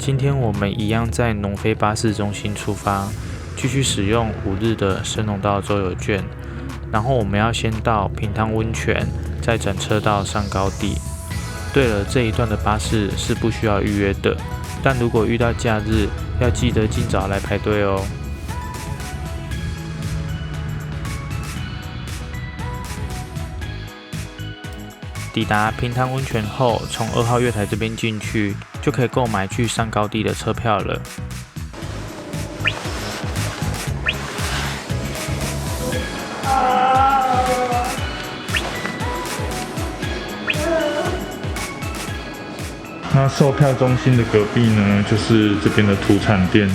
今天我们一样在农飞巴士中心出发，继续使用5日的深农道周游券。然后我们要先到平汤温泉，再转车到上高地。对了，这一段的巴士是不需要预约的，但如果遇到假日，要记得尽早来排队哦。抵达平汤温泉后，从2号月台这边进去，就可以购买去上高地的车票了。那售票中心的隔壁呢，就是这边的土产店。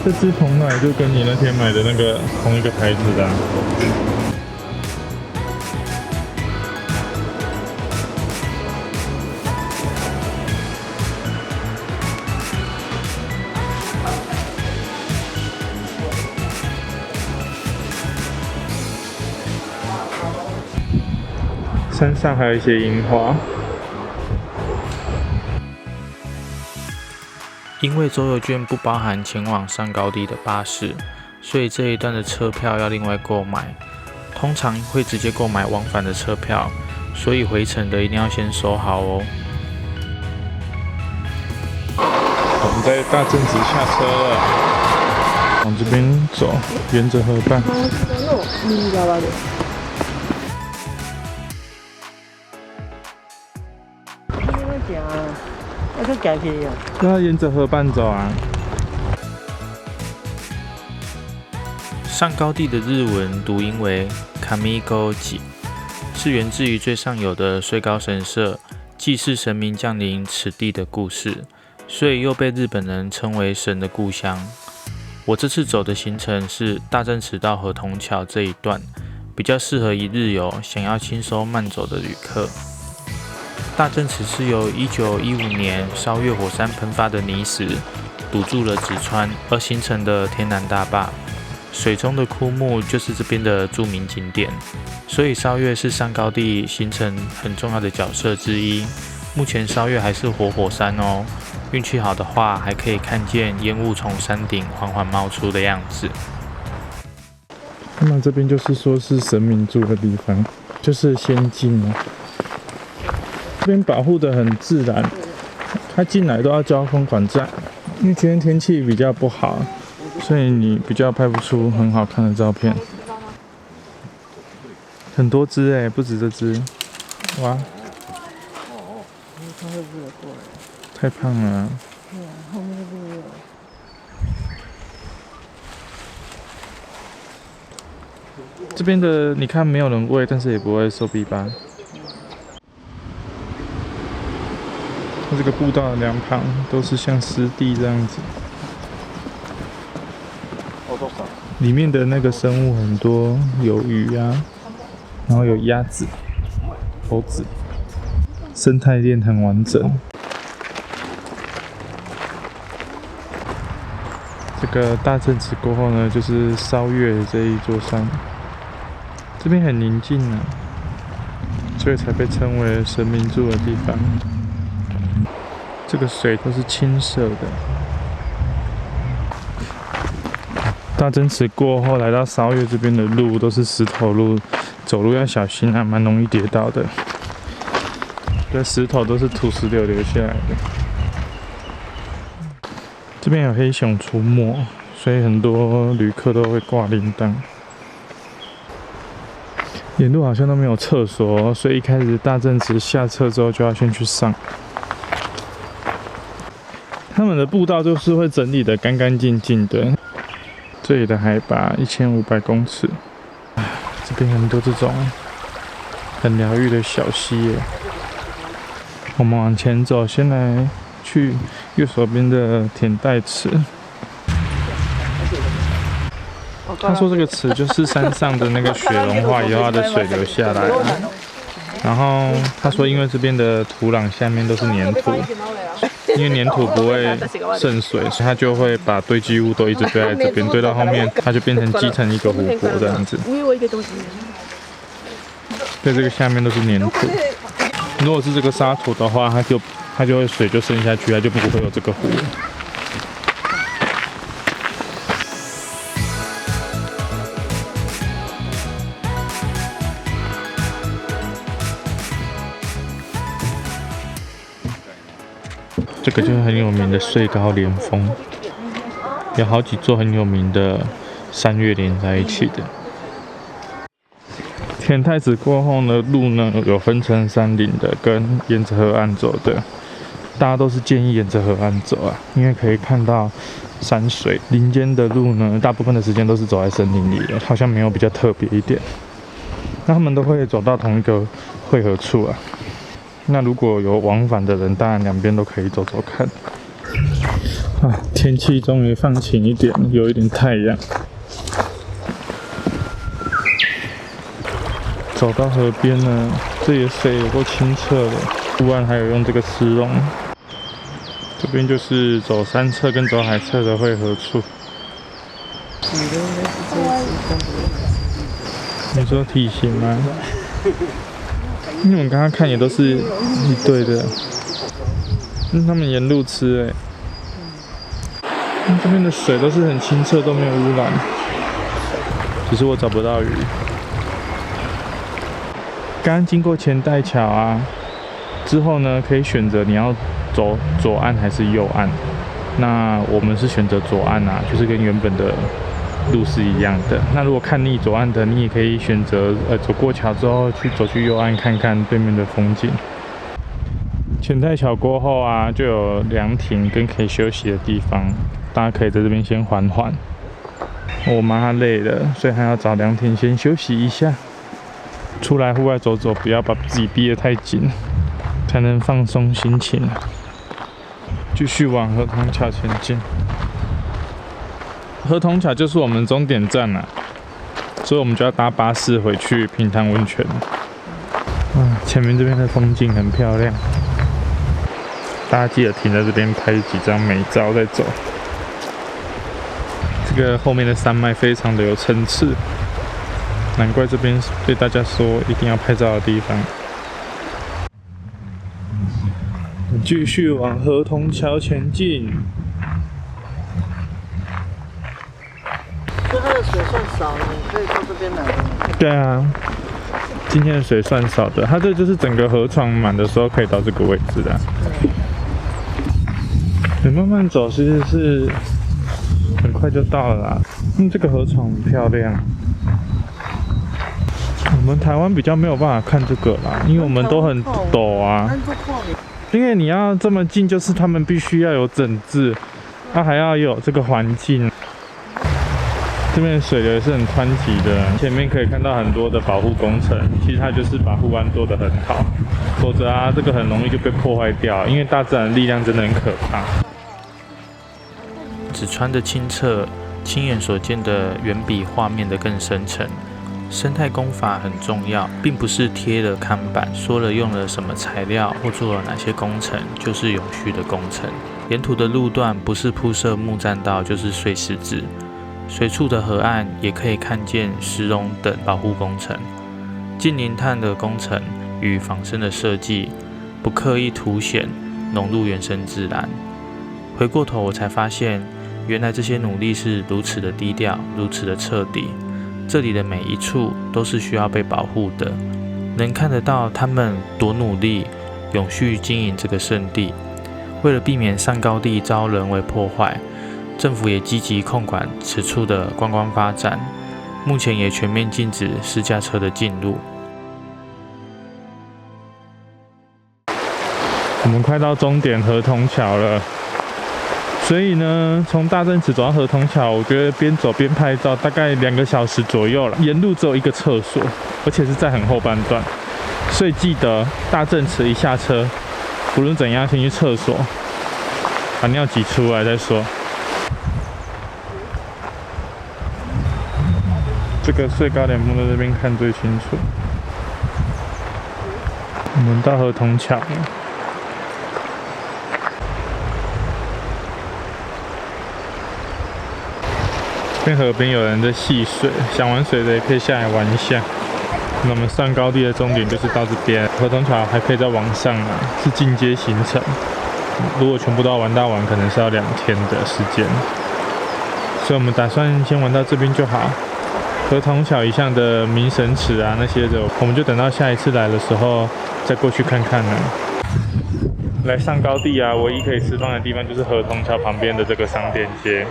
这只红奶就跟你那天买的那个同一个牌子的啊。山上还有一些樱花。因为周游券不包含前往上高地的巴士，所以这一段的车票要另外购买。通常会直接购买往返的车票，所以回程的一定要先收好哦。我们在大正子下车了，往这边走，沿着河畔。要沿着河畔走啊！上高地的日文读音为 Kamigoji， 是源自于最上游的穗高神社祭祀神明降临此地的故事，所以又被日本人称为神的故乡。我这次走的行程是大正池到河童桥这一段，比较适合一日游，想要轻松慢走的旅客。大正池是由1915年烧月火山喷发的泥石堵住了直川而形成的天然大坝，水中的枯木就是这边的著名景点，所以烧月是上高地形成很重要的角色之一。目前烧月还是活火山哦，运气好的话还可以看见烟雾从山顶缓缓冒出的样子。那这边就是说是神明住的地方，就是仙境哦。这边保护得很自然，它进来都要交通管制，因为今天天气比较不好，所以你比较拍不出很好看的照片。很多只哎，不止这只，哇！太胖了。这边的你看没有人喂，但是也不会受逼吧。它这个步道的两旁都是像湿地这样子，里面的那个生物很多，有鱼啊，然后有鸭子、猴子，生态链很完整。这个大正池过后呢，就是烧月这一座山，这边很宁静啊，所以才被称为神明住的地方。这个水都是清澈的。大正池过后，来到烧月这边的路都是石头路，走路要小心啊，蛮容易跌倒的。这石头都是土石流留下来的。这边有黑熊出没，所以很多旅客都会挂铃铛。沿路好像都没有厕所，所以一开始大正池下车之后就要先去上。他们的步道就是会整理得干干净净的。这里的海拔1500公尺，这边很多这种很疗愈的小溪耶。我们往前走，先来去右手边的田代池。他说这个池就是山上的那个雪融化以后，它的水流下来了。然后他说，因为这边的土壤下面都是黏土，因为黏土不会渗水，所以它就会把堆积物都一直堆在这边，堆到后面它就变成积成一个湖泊这样子。对，这个下面都是黏土。如果是这个沙土的话，它就它就会水就渗下去，它就不会有这个湖了。这个就是很有名的穗高连峰，有好几座很有名的山岳连在一起的。天太子过后呢，路呢有分成山林的跟沿着河岸走的，大家都是建议沿着河岸走啊，因为可以看到山水。林间的路呢，大部分的时间都是走在森林里的，好像没有比较特别一点。那他们都会走到同一个汇合处啊。那如果有往返的人，当然两边都可以走走看。啊，天气终于放晴一点，有一点太阳。走到河边呢，这里的水有够清澈的，湖岸还有用这个石龙。这边就是走山侧跟走海侧的汇合处。你说体型吗？因为我们刚刚看也都是一对的，他们沿路吃这边的水都是很清澈，都没有污染，只是我找不到鱼。刚刚经过前代桥啊，之后呢可以选择你要走左岸还是右岸。那我们是选择左岸啊，就是跟原本的路是一样的。那如果看腻左岸的，你也可以选择走过桥之后走去右岸看看对面的风景。前代桥过后啊，就有凉亭跟可以休息的地方，大家可以在这边先缓缓。我妈她累了，所以还要找凉亭先休息一下。出来户外走走，不要把自己逼得太紧，才能放松心情。继续往河童桥前进。河童桥就是我们终点站啦，所以我们就要搭巴士回去平潭温泉。前面这边的风景很漂亮，大家记得停在这边拍几张美照再走。这个后面的山脉非常的有层次，难怪这边对大家说一定要拍照的地方。继续往河童桥前进。所以它的水算少，你可以到这边来的。对啊，今天的水算少的，它这就是整个河床满的时候可以到这个位置的。你慢慢走，其实是很快就到了啦。这个河床很漂亮。我们台湾比较没有办法看这个啦，因为我们都很陡啊。因为你要这么近，就是他们必须要有整治，它还要有这个环境。这边的水流也是很湍急的，前面可以看到很多的保护工程，其实它就是把护岸做得很好，否则啊，这个很容易就被破坏掉，因为大自然的力量真的很可怕。只穿的清澈，亲眼所见的远比画面的更深沉。生态工法很重要，并不是贴了看板说了用了什么材料或做了哪些工程就是永续的工程。沿途的路段不是铺设木栈道就是碎石子，随处的河岸也可以看见石龙等保护工程。近零碳的工程与仿生的设计，不刻意凸显，融入原生自然。回过头我才发现，原来这些努力是如此的低调，如此的彻底。这里的每一处都是需要被保护的，能看得到他们多努力，永续经营这个圣地。为了避免上高地遭人为破坏，政府也积极控管此处的观光发展，目前也全面禁止私家车的进入。我们快到终点河童桥了。所以呢，从大正池走到河童桥，我觉得边走边拍照，大概2个小时左右了。沿路只有一个厕所，而且是在很后半段，所以记得大正池一下车，无论怎样先去厕所，把尿挤出来再说。这个穗高连峰在这边看最清楚。我们到河童桥了。这边河边有人在戏水，想玩水的也可以下来玩一下。那我们上高地的终点就是到这边，河童桥还可以再往上啊，是进阶行程。如果全部都要玩到完，可能是要2天的时间，所以我们打算先玩到这边就好。河童桥以上的明神池啊那些的，我们就等到下一次来的时候再过去看看呢。来上高地啊，唯一可以吃饭的地方就是河童桥旁边的这个商店街。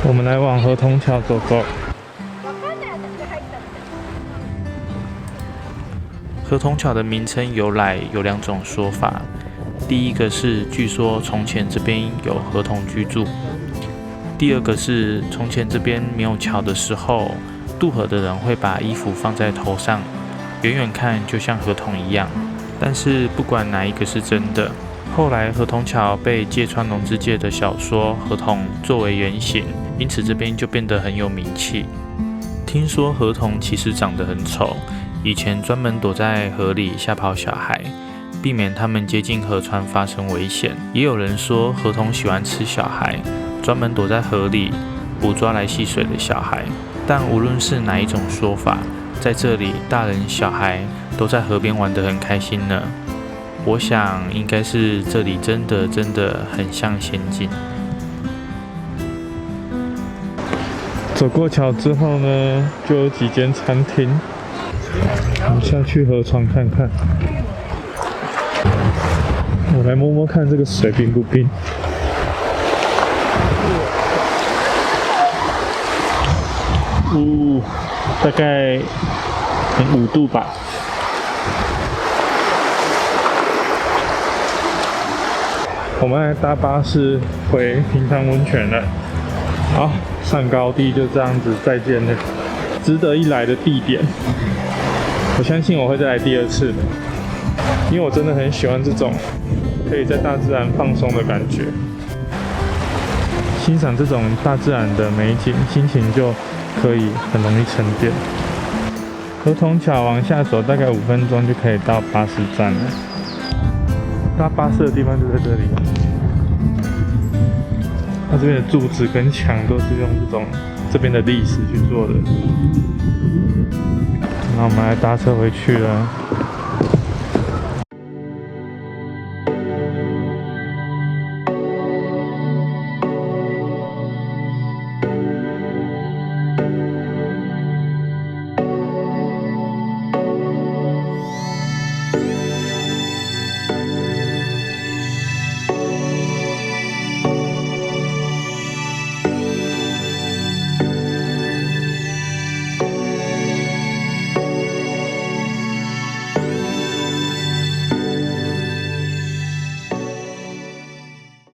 我们来往河童桥走走。河童桥的名称由来有2种说法，第一个是据说从前这边有河童居住，第二个是从前这边没有桥的时候，渡河的人会把衣服放在头上，远远看就像河童一样。但是不管哪一个是真的，后来河童桥被芥川龙之介的小说《河童》作为原型，因此这边就变得很有名气。听说河童其实长得很丑，以前专门躲在河里吓跑小孩，避免他们接近河川发生危险。也有人说河童喜欢吃小孩，专门躲在河里捕抓来戏水的小孩。但无论是哪一种说法，在这里大人小孩都在河边玩得很开心呢。我想应该是这里真的很像仙境。走过桥之后呢，就有几间餐厅，我们下去河床看看。我来摸摸看这个水冰不冰。大概5度吧。我们来搭巴士回平潭温泉了。好，上高地就这样子再见了，值得一来的地点。我相信我会再来第2次的，因为我真的很喜欢这种可以在大自然放松的感觉，欣赏这种大自然的美景，心情就可以很容易沉淀。河童桥往下走大概5分钟就可以到巴士站了。搭巴士的地方就在这里。它这边的柱子跟墙都是用这边的砾石去做的。那我们来搭车回去了。